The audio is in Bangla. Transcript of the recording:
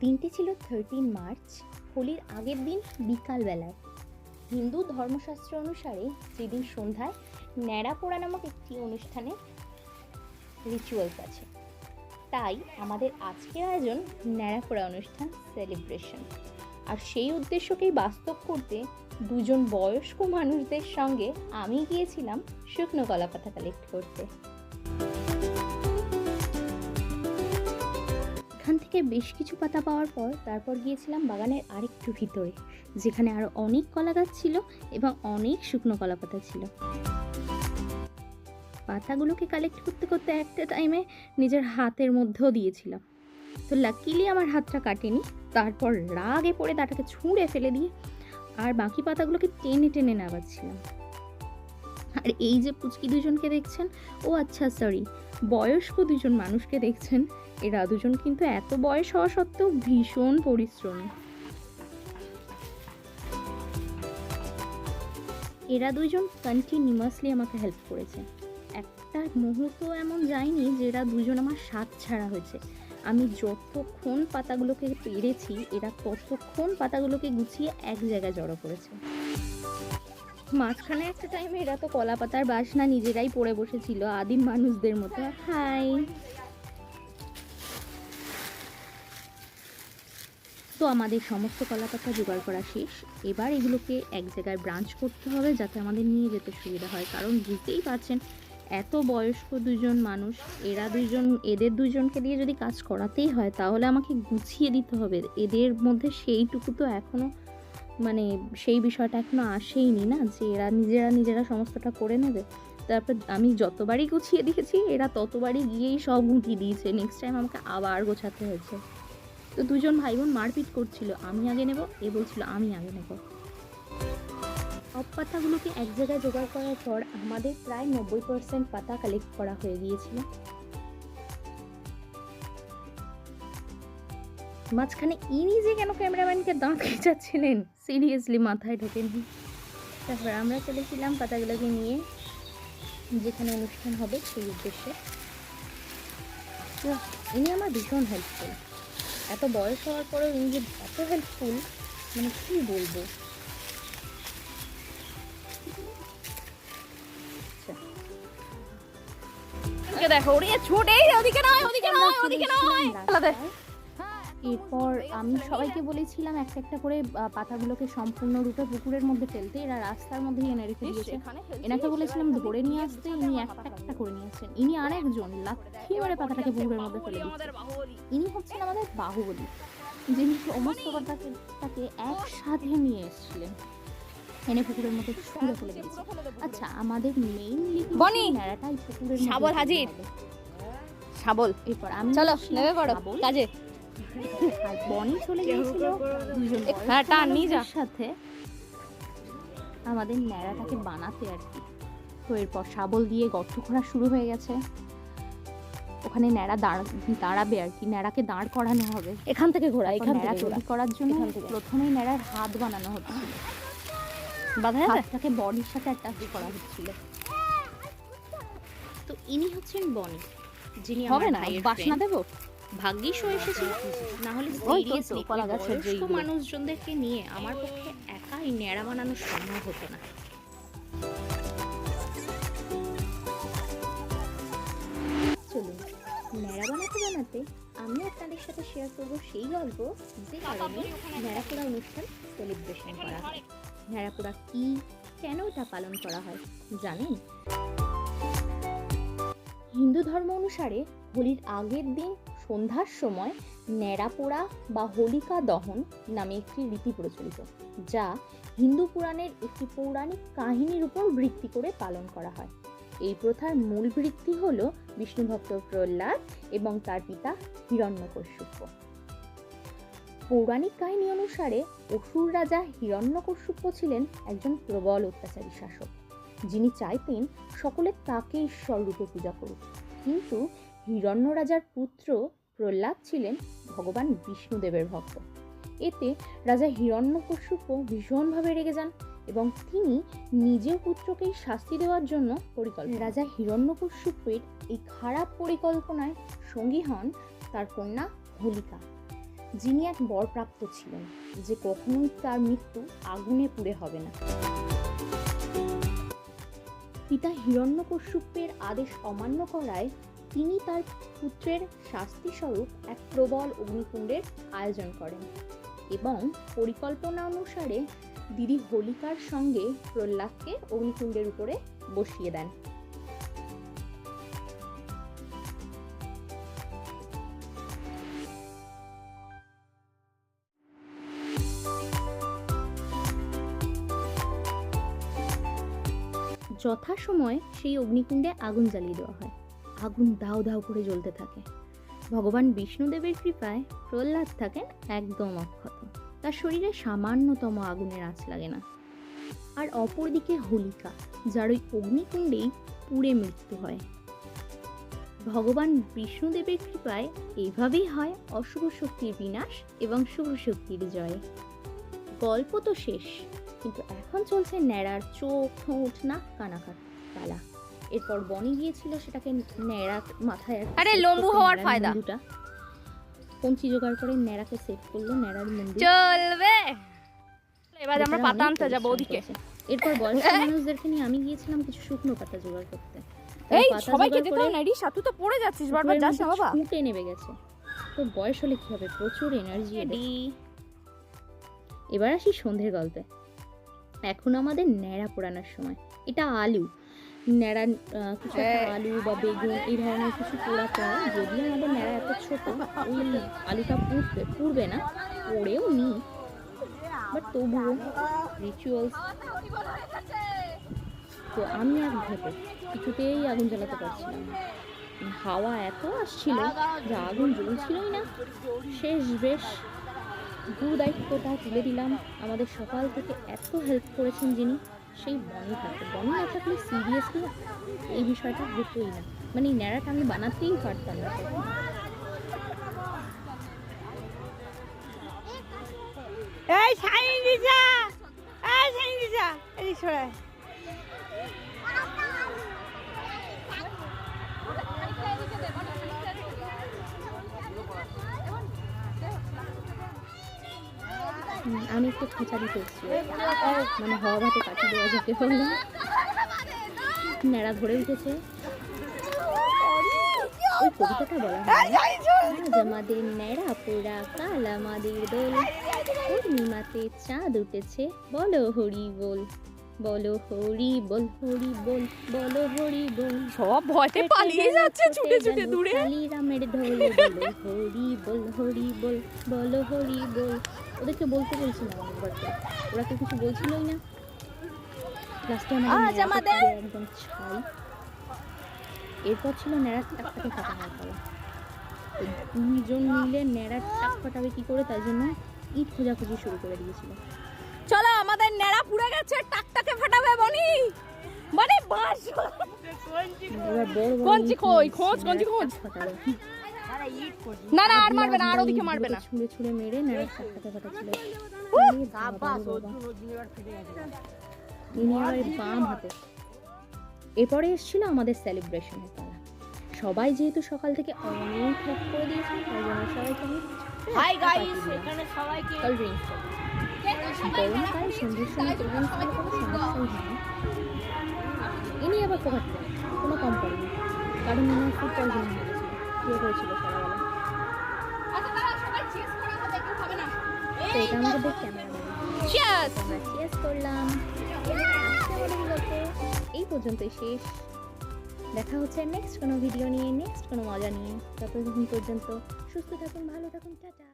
দিনটি ছিল 13 মার্চ, হোলির আগের দিন বিকালবেলায়। হিন্দু ধর্মশাস্ত্র অনুসারে যেদিন সন্ধ্যায় ন্যাড়া পোড়া নামক একটি অনুষ্ঠানে রিচুয়ালস আছে, তাই আমাদের আজকের আয়োজন ন্যাড়া পোড়া অনুষ্ঠান সেলিব্রেশন। আর সেই উদ্দেশ্যকেই বাস্তব করতে দুজন বয়স্ক মানুষদের সঙ্গে আমি গিয়েছিলাম শুকনো কলাপাতা কালেক্ট করতে। এখান থেকে বেশ কিছু পাতা পাওয়ার পর তারপর গিয়েছিলাম বাগানের আরেকটু ভিতরে, যেখানে আরো অনেক কলা গাছ ছিল এবং অনেক শুকনো কলা পাতা ছিল। পাতাগুলোকে কালেক্ট করতে করতে একটা টাইমে নিজের হাতের মধ্যেও দিয়েছিলাম, তো লাকিলি আমার হাতটা কাটেনি। তারপর রাগে পড়ে তাটাকে ছুঁড়ে ফেলে দিয়ে আর বাকি পাতাগুলোকে টেনে টেনে নামাচ্ছিলাম। আর এই যে পুচকি দুজনকে দেখছেন, ও আচ্ছা সরি, বয়স্ক দুজন মানুষকে দেখছেন, এরা দুজন কিন্তু এত বয়স হওয়া সত্ত্বেও ভীষণ পরিশ্রমী। এরা দুজন কন্টিনিউয়াসলি আমাকে হেল্প করেছে। একটা মুহূর্ত এমন যায়নি যে এরা দুজন আমার সাথ ছাড়া হয়েছে। আমি যতক্ষণ পাতাগুলোকে পেরেছি, এরা ততক্ষণ পাতাগুলোকে গুছিয়ে এক জায়গায় জড়ো করেছে। মাঝখানে একটা টাইমে এরা তো কলা পাতার বাসনা নিজেরাই পড়ে বসেছিল আদিম মানুষদের মতো। হাই, তো আমাদের সমস্ত কলা পাতা জোগাড় করা শেষ। এবার এগুলোকে এক জায়গায় ব্রাঞ্চ করতে হবে যাতে আমাদের নিয়ে যেতে সুবিধা হয়, কারণ বুঝতেই পারছেন এত বয়স্ক দুজন মানুষ, এদের দুজনকে দিয়ে যদি কাজ করাতেই হয় তাহলে আমাকে গুছিয়ে দিতে হবে। এদের মধ্যে সেইটুকু তো এখনো সেই বিষয়টা এখনো আসেইনি না যে এরা নিজেরা সমস্তটা করে নেবে। তারপর আমি যতবারই গুছিয়ে দিয়েছি এরা ততবারই গিয়েই সব গুটিয়ে দিয়েছে। নেক্সট টাইম আমাকে আবার গোছাতে হয়েছে। তো দুজন ভাই বোন মারপিট করছিল, আমি আগে নেব, এ বলছিল আমি আগে নেব। সব পাতাগুলোকে এক জায়গায় জোগাড় করার পর আমাদের প্রায় 90% পাতা কালেক্ট করা হয়ে গিয়েছিল। মাঝখানে ইনি যে কেন ক্যামেরাম্যানকে দাঁত খেঁচাচ্ছিলেন সিরিয়াসলি মাথায় ঢোকেনি। তারপর আমরা চলেছিলাম পাতাগুলোকে নিয়ে যেখানে অনুষ্ঠান হবে সেই উদ্দেশ্যে। ইনি আমার ভীষণ হেল্পফুল, এত বয়স হওয়ার পরেও ইনি যে এত হেল্পফুল কি বলবো। দেখো এরপর আমি সবাইকে বলেছিলাম একটা একটা করে পাতাগুলোকে সম্পূর্ণরূপে পুকুরের মধ্যে ফেলতে। এরা রাস্তার মধ্যেই এনে রেখে দিয়েছে। এনাকে বলেছিলাম ধরে নিয়ে আসতে, ইনি একটা একটা করে নিয়ে আসছেন। ইনি আরেকজন লাথি মেরে পাতাটাকে পুকুরের মধ্যে ফেলে দিচ্ছেন। ইনি হচ্ছেন আমাদের বাহুবলী, যিনি সমস্ত পাতাকে একসাথে নিয়ে এসেছিলেন, এনে পুকুরের মধ্যে ছুঁড়ে ফেলে দিয়েছে। আচ্ছা, আমাদের মেইনলি ন্যাড়াটাই পুকুরের শাবল হাজির, শাবল। এরপর আমি চলো নেমে পড়ো কাজে। আর বনি চলে গিয়েছিল দুজন সাথে আমাদের ন্যাড়াটাকে বানাতে আর কি। তো এরপর শাবল দিয়ে গর্ত খোঁড়া শুরু হয়ে গেছে। ওখানে ন্যাড়া দাঁড়াবে আর কি, ন্যাড়াকে দাঁড় করানো হবে। এখান থেকে ঘোরা, এখান ন্যাড়া থেকে তৈরি করার জন্য প্রথমেই ন্যাড়ার হাত বানানো হচ্ছিল, হাতটাকে বনির সাথে অ্যাটাচ করা হচ্ছিল। তো ইনি হচ্ছেন বনি, যিনি হবে না বাসনা দেবো। ভাগ্যিস এসেছিল, না হলে সিরিয়াসলি বয়স্ক মানুষজনদেরকে নিয়ে আমার পক্ষে একাই ন্যাড়া বানানো সম্ভব হতো না। চলুন ন্যাড়া বানাতে আমি আপনাদের সাথে শেয়ার করব সেই গল্প যে কারণে ন্যাড়াপোড়া অনুষ্ঠান সেলিব্রেশন করা হয়। ন্যাড়াপোড়া কি, কেন এটা পালন করা হয় জানেন? হিন্দু ধর্ম অনুসারে হোলির আগের দিন সন্ধ্যার সময় ন্যাড়া পোড়া বা হোলিকা দহন নামে একটি রীতি প্রচলিত, যা হিন্দু পুরাণের একটি পৌরাণিক কাহিনীর উপর ভিত্তি করে পালন করা হয়। এই প্রথার মূল ভিত্তি হল বিষ্ণুভক্ত প্রহ্লাদ এবং তার পিতা হিরণ্যকশিপু। পৌরাণিক কাহিনী অনুসারে অসুর রাজা হিরণ্যকশিপু ছিলেন একজন প্রবল অত্যাচারী শাসক, যিনি চাইতেন সকলে তাকে ঈশ্বর রূপে পূজা করুক। কিন্তু হিরণ্য রাজার পুত্র প্রহ্লাদ ছিলেন ভগবান বিষ্ণুদেবের ভক্ত। এতে রাজা হিরণ্যকশিপু ভীষণভাবে রেগে যান এবং তিনি নিজের পুত্রকেই শাস্তি দেওয়ার জন্য রাজা হিরণ্যকশিপুর এই খারাপ পরিকল্পনায় সঙ্গী হন তার কন্যা হোলিকা। যিনি এক বরপ্রাপ্ত ছিলেন যে কখনোই তার মৃত্যু আগুনে পুড়ে হবে না। পিতা হিরণ্যকশ্যপের আদেশ অমান্য করায় তিনি তার পুত্রের শাস্তিস্বরূপ এক প্রবল অগ্নিকুণ্ডের আয়োজন করেন এবং পরিকল্পনা অনুসারে দিদি হোলিকার সঙ্গে প্রহ্লাদকে অগ্নিকুণ্ডের উপরে বসিয়ে দেন। যথাসময়ে সেই অগ্নিকুণ্ডে আগুন জ্বালিয়ে দেওয়া হয়। আগুন দাউ দাউ করে জ্বলতে থাকে। ভগবান বিষ্ণুদেবের কৃপায় প্রহ্লাদ থাকেন একদম অক্ষত, তার শরীরে সামান্যতম আগুনের আঁচ লাগে না। আর অপরদিকে হোলিকা, যার ওই অগ্নিকুণ্ডেই পুড়ে মৃত্যু হয়। ভগবান বিষ্ণুদেবের কৃপায় এইভাবেই হয় অশুভ শক্তির বিনাশ এবং শুভ শক্তির জয়। গল্প তো শেষ, কিন্তু এখন চলছে ন্যাড়ার চোখ, ঠোঁট, নাক, কানাকার পালা। এরপর বনি গিয়েছিল সেটাকে ন্যাড়া মাথায় আরে লম্বু হওয়ার ফায়দা। পঞ্চি জোগাড় করে ন্যাড়াকে সেট করলো, ন্যাড়ার মুন্ডু চলবে। এবার আমরা পাতা আনতে যাবো ওদিকে। এরপর বয়স্ক মানুষদেরকে নিয়ে আমি গিয়েছিলাম কিছু শুকনো পাতা জোগাড় করতে। এই সবাইকে দিতে হয় না, রিসা তুই তো পড়ে যাচ্ছিস বারবার, যাস না বাবা। ফুটে নেমে গেছে, তো বয়স হলে কি হবে, প্রচুর এনার্জি। এবার আসি সন্ধ্যের গল্পে। এখন আমাদের ন্যাড়া পোড়ানোর সময়। এটা আলু, ন্যাড়া কিছু একটা আলু বা বেগুন এই ধরনের কিছু পোড়াতে হয়। যদিও আমাদের ন্যাড়া এত ছোট, ওই আলুটা পুড়বে না, পড়েও নি, বাট তবুও রিচুয়ালস। তো আমি এক ভেবে কিছুতেই আগুন জ্বালাতে পারছিলাম না। হাওয়া এত আসছিল যে আগুন জ্বলছিলই না। শেষ বেশ দায়িত্বটা তুলে দিলাম। আমাদের সকাল থেকে এত হেল্প করেছেন যিনি, সেই বনি থাকে। বনি না থাকলে সিরিয়াসলি এই বিষয়টা হতোই না, মানে এই ন্যাড়াটা আমি বানাতেই পারতাম না। এই সাইন দিছা, এই সাইন দিছা, এই সরে। আমি একটু খোঁচা দিতে এসেছি, মানে হওয়া ভাতে কাটি দেওয়া যাকে বললো। ন্যাড়া ধরে উঠেছে। ওই কবিতাটা বলা হয়, আজ আমাদের ন্যাড়া পোড়া, কাল আমাদের দোল, পূর্ণিমাতে চাঁদ উঠেছে, বলো হরি বল, বলো হরি বল, হরি বল, বলো হরি বল। সব ভয়তে পালিয়ে যাচ্ছে ছুটে ছুটে দূরে। রামের ঢোল, বলো হরি বল, হরি বল, বলো হরি বল। ওদেরকে বলতে বলছিলাম একবার, ওরা তো কিছু বলছিলই না। লাস্টে আমাদের একদম ছাই। এরপর ছিল ন্যাড়ার টাকটাকে ফাটানোর পালা। দুইজন মিলে ন্যাড়ার টাক ফাটাবে কি করে, তার জন্য ইট খোঁজাখুঁজি শুরু করে দিয়েছিল। চলো আমাদের ন্যাড়া পুড়ে গেছে, টাকটাকে ফাটাবে বনি। মানে বাস এবার বড় বড় কঞ্চি খোঁজ কঞ্চি খোঁজ। না না আর মারবে না, আর ওদিকে মারবে না। ছুঁড়ে ছুঁড়ে মেরে ন্যাড়ার টাকটাকে ফাটাচ্ছিল। ইনি আবার বাম হাতে। এরপরে এসেছিল আমাদের সেলিব্রেশনের পালা। সবাই যেহেতু সকাল থেকে অনেক হেল্প করে দিয়েছিল, তাই জন্য সবাইকে আমি হাই গাইস, এখানে সবাইকে কোল্ড ড্রিঙ্কস গরমকাল সন্ধ্যের সময় কোল্ড ড্রিঙ্কস খেলে কোনো সমস্যাই হয় না। ইনি আবার কোকাতে কোনো কম করেনি, কারণ ইনার ফুড পয়জনিং হয়ে গেছিল, শুয়ে পড়েছিল সকালবেলা। তো এটা আমাদের ক্যামেরা, আমরা চিয়ার্স করলাম। আজকে আমাদের গল্প এই পর্যন্তই শেষ। দেখা হচ্ছে নেক্সট কোনো ভিডিও নিয়ে, নেক্সট কোনো মজা নিয়ে। ততক্ষণ পর্যন্ত সুস্থ থাকুন, ভালো থাকুন, টাটা।